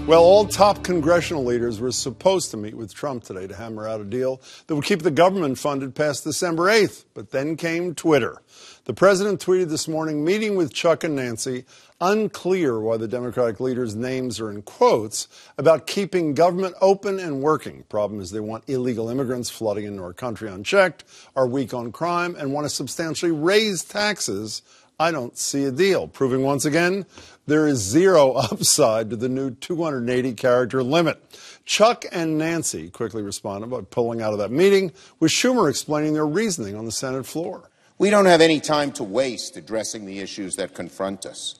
Well, all top congressional leaders were supposed to meet with Trump today to hammer out a deal that would keep the government funded past December 8th. But then came Twitter. The president tweeted this morning, meeting with Chuck and Nancy, unclear why the Democratic leaders' names are in quotes, about keeping government open and working. Problem is they want illegal immigrants flooding into our country unchecked, are weak on crime, and want to substantially raise taxes. I don't see a deal, proving once again there is zero upside to the new 280-character limit. Chuck and Nancy quickly responded by pulling out of that meeting, with Schumer explaining their reasoning on the Senate floor. We don't have any time to waste addressing the issues that confront us.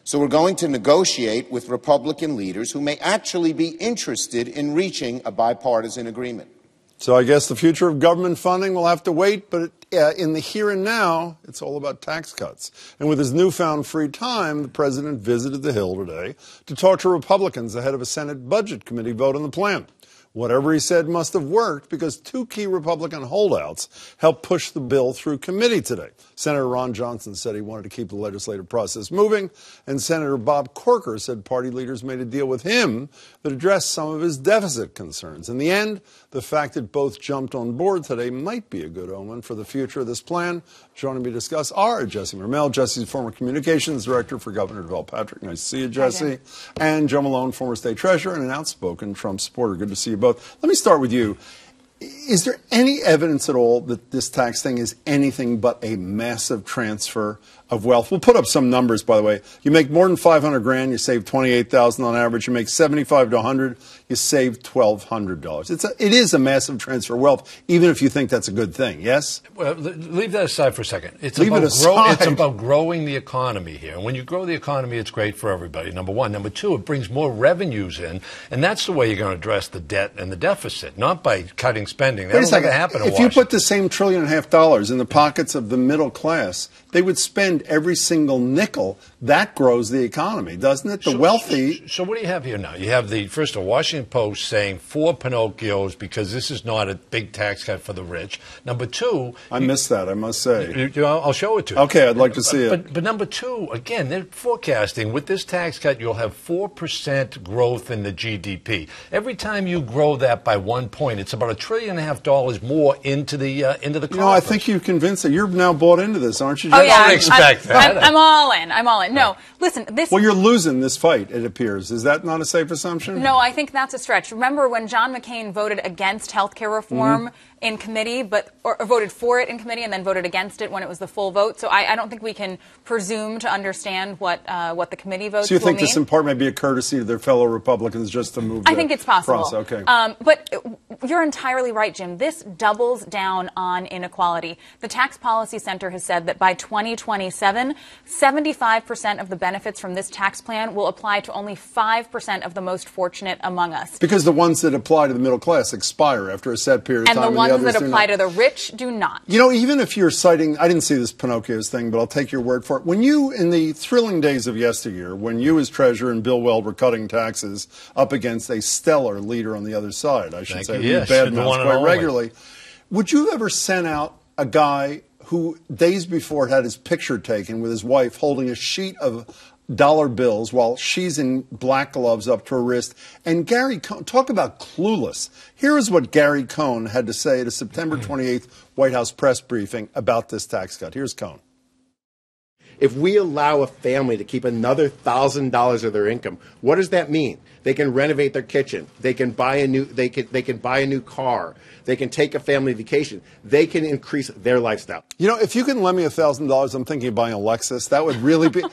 So we're going to negotiate with Republican leaders who may actually be interested in reaching a bipartisan agreement. So I guess the future of government funding will have to wait, but in the here and now, it's all about tax cuts. And with his newfound free time, the president visited the Hill today to talk to Republicans ahead of a Senate Budget Committee vote on the plan. Whatever he said must have worked because two key Republican holdouts helped push the bill through committee today. Senator Ron Johnson said he wanted to keep the legislative process moving, and Senator Bob Corker said party leaders made a deal with him that addressed some of his deficit concerns. In the end, the fact that both jumped on board today might be a good omen for the future of this plan. Joining me to discuss are Jesse Mermel. Jesse's former communications director for Governor Deval Patrick. Nice to see you, Jesse. And Joe Malone, former state treasurer and an outspoken Trump supporter. Good to see you both. Let me start with you. Is there any evidence at all that this tax thing is anything but a massive transfer of wealth? We'll put up some numbers, by the way. You make more than $500,000, you save $28,000 on average. You make $75,000 to $100,000, you save $1,200. It is a massive transfer of wealth, even if you think that's a good thing. Yes. Well, leave that aside for a second. It's about growing the economy here. And when you grow the economy, it's great for everybody. Number one. Number two, it brings more revenues in, and that's the way you're going to address the debt and the deficit, not by cutting spending. That'll never happen in Washington. If you put the same $1.5 trillion in the pockets of the middle class, they would spend every single nickel. That grows the economy, doesn't it? The wealthy. So what do you have here now? You have the first of Washington Post saying 4 Pinocchios because this is not a big tax cut for the rich. Number two, I missed that, I must say. I'll show it to you. Okay, I'd like to see it. But number two, again, they're forecasting with this tax cut you'll have 4% growth in the GDP. Every time you grow that by 1 point, it's about $1.5 trillion more into the coffers. You know, I think you've convinced that you're now bought into this, aren't you? Oh, yeah, I don't expect that. I'm all in. I'm all in. No, listen, this... Well, you're losing this fight, it appears. Is that not a safe assumption? No, I think that's a stretch. Remember when John McCain voted against health care reform in committee, or voted for it in committee and then voted against it when it was the full vote? So I don't think we can presume to understand what the committee votes So you think will this mean. in part may be a courtesy to their fellow Republicans just to move I think it's possible. Okay. But you're entirely right, Jim. This doubles down on inequality. The Tax Policy Center has said that by 2027, 75% of the benefits from this tax plan will apply to only 5% of the most fortunate among us. Because the ones that apply to the middle class expire after a set period of time. And the ones that apply to the rich do not. You know, even if you're citing, I didn't see this Pinocchio's thing, but I'll take your word for it. When you, in the thrilling days of yesteryear, when you as treasurer and Bill Weld were cutting taxes up against a stellar leader on the other side, I should say, who badmouths quite regularly, would you have ever sent out a guy who days before had his picture taken with his wife holding a sheet of dollar bills while she's in black gloves up to her wrist? And Gary Cohn, talk about clueless. Here is what Gary Cohn had to say at a September 28th White House press briefing about this tax cut. Here's Cohn. If we allow a family to keep another $1,000 of their income, what does that mean? They can renovate their kitchen. They can buy a new. They can buy a new car. They can take a family vacation. They can increase their lifestyle. You know, if you can lend me $1,000, I'm thinking of buying a Lexus. That would really be.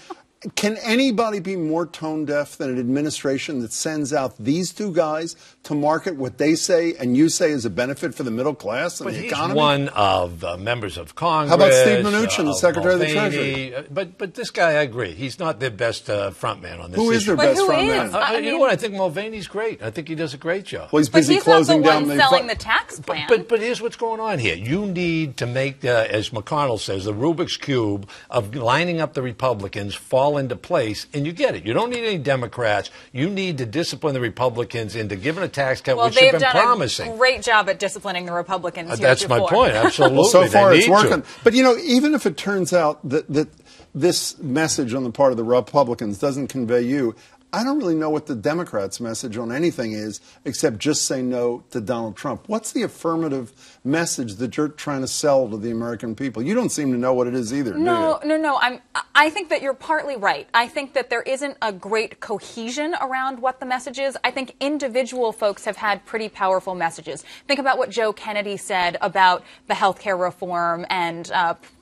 Can anybody be more tone deaf than an administration that sends out these two guys to market what they say and you say is a benefit for the middle class and the economy? He's one of members of Congress. How about Steve Mnuchin, the Secretary of the Treasury? But this guy, I agree. He's not the best front man on this issue. Who is their best front man? You know what? I think Mulvaney's great. I think he does a great job. Well, he's busy closing down the... But he's not the one selling the tax plan. But here's what's going on here. You need to make, as McConnell says, the Rubik's Cube of lining up the Republicans fall into place. And you get it. You don't need any Democrats. You need to discipline the Republicans into giving a tax cut, which you've been promising. They've done a great job at disciplining the Republicans. That's my point. Absolutely. Well, so far it's working. To. But, you know, even if it turns out that this message on the part of the Republicans doesn't convey you, I don't really know what the Democrats' message on anything is except just say no to Donald Trump. What's the affirmative message that you're trying to sell to the American people? You don't seem to know what it is either, do you? No. I think that you're partly right. I think that there isn't a great cohesion around what the message is. I think individual folks have had pretty powerful messages. Think about what Joe Kennedy said about the health care reform and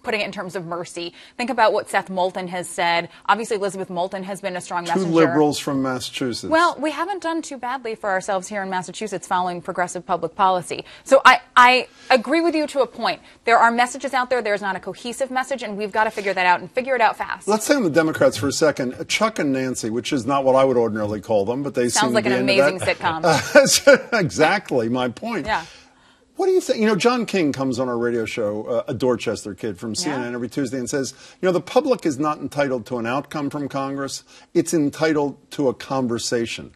putting it in terms of mercy. Think about what Seth Moulton has said. Obviously, Elizabeth Moulton has been a strong messenger. Two liberals from Massachusetts. Well, we haven't done too badly for ourselves here in Massachusetts following progressive public policy. So I agree with you to a point. There are messages out there. There's not a cohesive message, and we've got to figure that out and figure it out fast. Let's say on the Democrats for a second. Chuck and Nancy, which is not what I would ordinarily call them, but they sounds seem like to be an into amazing that. sitcom. Exactly my point. Yeah. What do you think? You know, John King comes on our radio show, a Dorchester kid from CNN every Tuesday, and says, you know, the public is not entitled to an outcome from Congress. It's entitled to a conversation.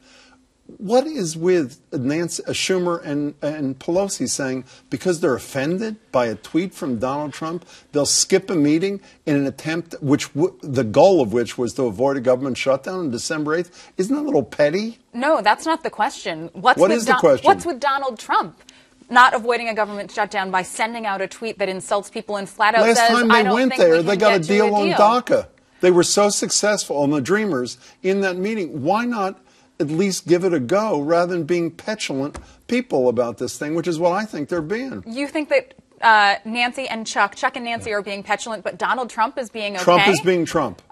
What is with Nancy, Schumer and Pelosi saying because they're offended by a tweet from Donald Trump, they'll skip a meeting in an attempt, the goal of which was to avoid a government shutdown on December 8th? Isn't that a little petty? No, that's not the question. What is the question? What's with Donald Trump? Not avoiding a government shutdown by sending out a tweet that insults people and flat out Last says, time I they don't went think there, we they can got a get you deal on deal. DACA. They were so successful on the Dreamers in that meeting. Why not at least give it a go rather than being petulant people about this thing, which is what I think they're being. You think that Nancy and Chuck and Nancy are being petulant, but Donald Trump is being okay? Trump is being Trump.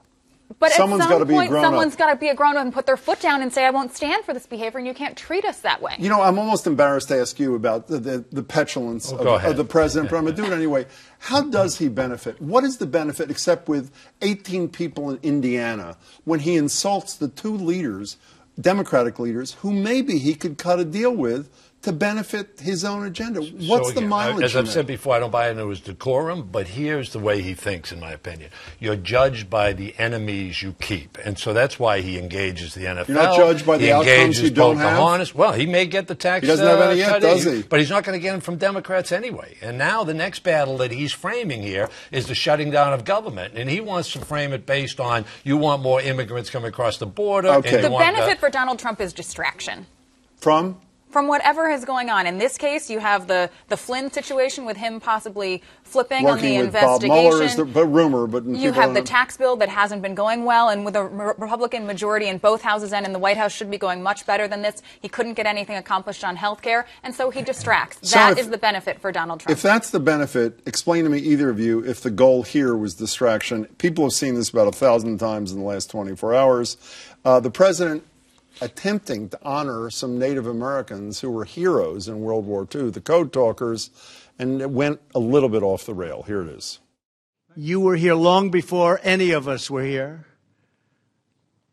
But someone's at some point, someone's got to be a grown-up and put their foot down and say, I won't stand for this behavior, and you can't treat us that way. You know, I'm almost embarrassed to ask you about the petulance of the president, but I'm going to do it anyway. How does he benefit? What is the benefit, except with 18 people in Indiana, when he insults the two leaders, Democratic leaders, who maybe he could cut a deal with to benefit his own agenda? What's the mileage? As I've said before, I don't buy into his decorum, but here's the way he thinks, in my opinion. You're judged by the enemies you keep, and so that's why he engages the NFL. You're not judged by the outcomes you don't Pocahontas. Well, he may get the tax. He doesn't have any yet, does he? But he's not going to get them from Democrats anyway. And now the next battle that he's framing here is the shutting down of government, and he wants to frame it based on you want more immigrants coming across the border. Okay. And the benefit for Donald Trump is distraction. From whatever is going on. In this case, you have the Flynn situation with him possibly flipping working on the with Bob investigation. Mueller is the rumor, but you have the tax bill that hasn't been going well, and with a Republican majority in both houses and in the White House should be going much better than this. He couldn't get anything accomplished on health care, and so he distracts. That is the benefit for Donald Trump. If that's the benefit, explain to me, either of you, if the goal here was distraction. People have seen this about 1,000 times in the last 24 hours. The president attempting to honor some Native Americans who were heroes in World War II, the Code Talkers, and it went a little bit off the rail. Here it is. You were here long before any of us were here,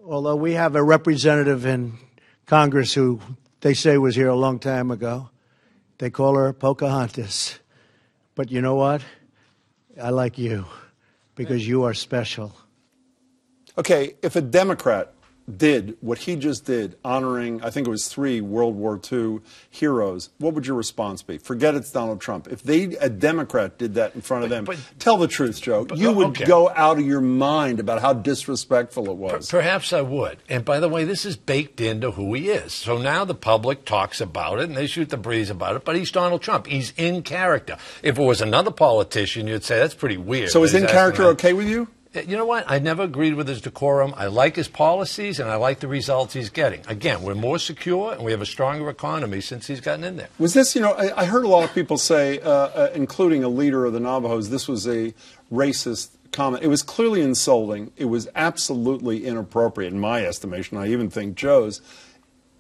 although we have a representative in Congress who they say was here a long time ago. They call her Pocahontas. But you know what? I like you because you are special. Okay, if a Democrat did what he just did, honoring, I think it was 3 World War II heroes, what would your response be? Forget it's Donald Trump. If a Democrat did that in front of them, tell the truth, Joe. You would go out of your mind about how disrespectful it was. Perhaps I would. And by the way, this is baked into who he is. So now the public talks about it, and they shoot the breeze about it, but he's Donald Trump. He's in character. If it was another politician, you'd say that's pretty weird. So is in character okay with you? You know what? I never agreed with his decorum. I like his policies, and I like the results he's getting. Again, we're more secure, and we have a stronger economy since he's gotten in there. Was this, you know, I heard a lot of people say, including a leader of the Navajos, this was a racist comment. It was clearly insulting. It was absolutely inappropriate, in my estimation. I even think Joe's.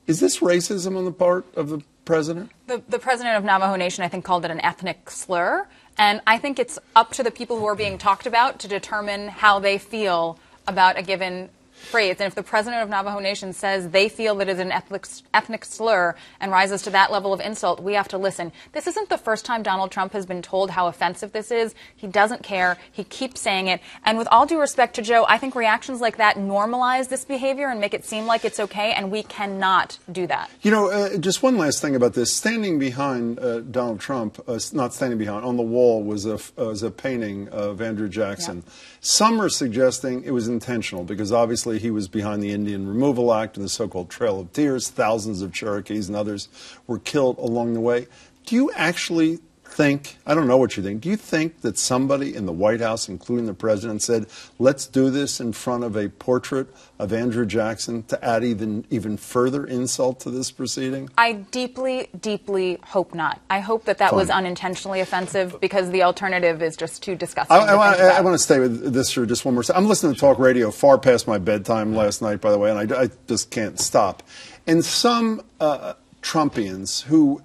Is this racism on the part of the president? The president of Navajo Nation, I think, called it an ethnic slur. And I think it's up to the people who are being talked about to determine how they feel about a given phrase. And if the president of Navajo Nation says they feel that it is an ethnic slur and rises to that level of insult, we have to listen. This isn't the first time Donald Trump has been told how offensive this is. He doesn't care. He keeps saying it. And with all due respect to Joe, I think reactions like that normalize this behavior and make it seem like it's okay, and we cannot do that. You know, just one last thing about this. Standing behind Donald Trump, not standing behind, on the wall was a painting of Andrew Jackson. Yeah. Some are suggesting it was intentional because obviously Obviously, he was behind the Indian Removal Act and the so-called Trail of Tears. Thousands of Cherokees and others were killed along the way. Do you actually think, I don't know what you think, do you think that somebody in the White House, including the president, said, let's do this in front of a portrait of Andrew Jackson to add even further insult to this proceeding? I deeply, deeply hope not. I hope that was unintentionally offensive, because the alternative is just too disgusting. I want to stay with this for just one more second. I'm listening to talk radio far past my bedtime last night, by the way, and I just can't stop. And some Trumpians who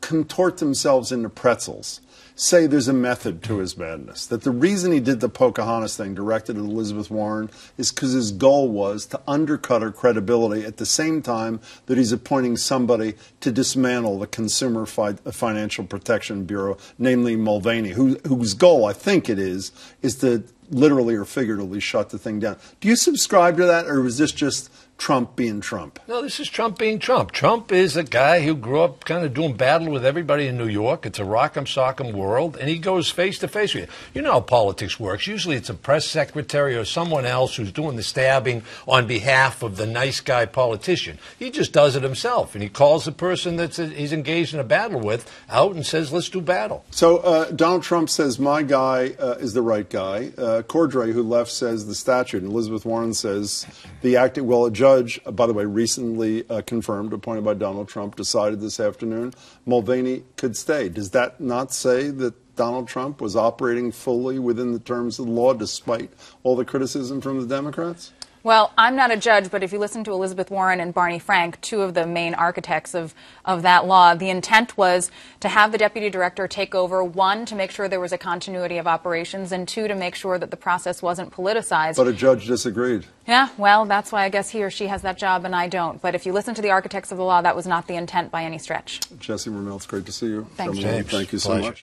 contort themselves into pretzels say there's a method to his madness, that the reason he did the Pocahontas thing directed at Elizabeth Warren is because his goal was to undercut her credibility at the same time that he's appointing somebody to dismantle the Consumer Financial Protection Bureau, namely Mulvaney, whose goal, I think it is to literally or figuratively shut the thing down. Do you subscribe to that, or is this just Trump being Trump? No, this is Trump being Trump. Trump is a guy who grew up kind of doing battle with everybody in New York. It's a rock'em sock'em world, and he goes face to face with you. You know how politics works. Usually it's a press secretary or someone else who's doing the stabbing on behalf of the nice guy politician. He just does it himself, and he calls the person that he's engaged in a battle with out and says, let's do battle. So Donald Trump says, my guy is the right guy. Cordray, who left, says the statute. And Elizabeth Warren says the acting, well, a judge, by the way, recently confirmed, appointed by Donald Trump, decided this afternoon Mulvaney could stay. Does that not say that Donald Trump was operating fully within the terms of the law despite all the criticism from the Democrats? Well, I'm not a judge, but if you listen to Elizabeth Warren and Barney Frank, two of the main architects of that law, the intent was to have the deputy director take over, one, to make sure there was a continuity of operations, and two, to make sure that the process wasn't politicized. But a judge disagreed. Yeah, well, that's why I guess he or she has that job and I don't. But if you listen to the architects of the law, that was not the intent by any stretch. Jesse Ramel, it's great to see you. Thanks, Thank you so much.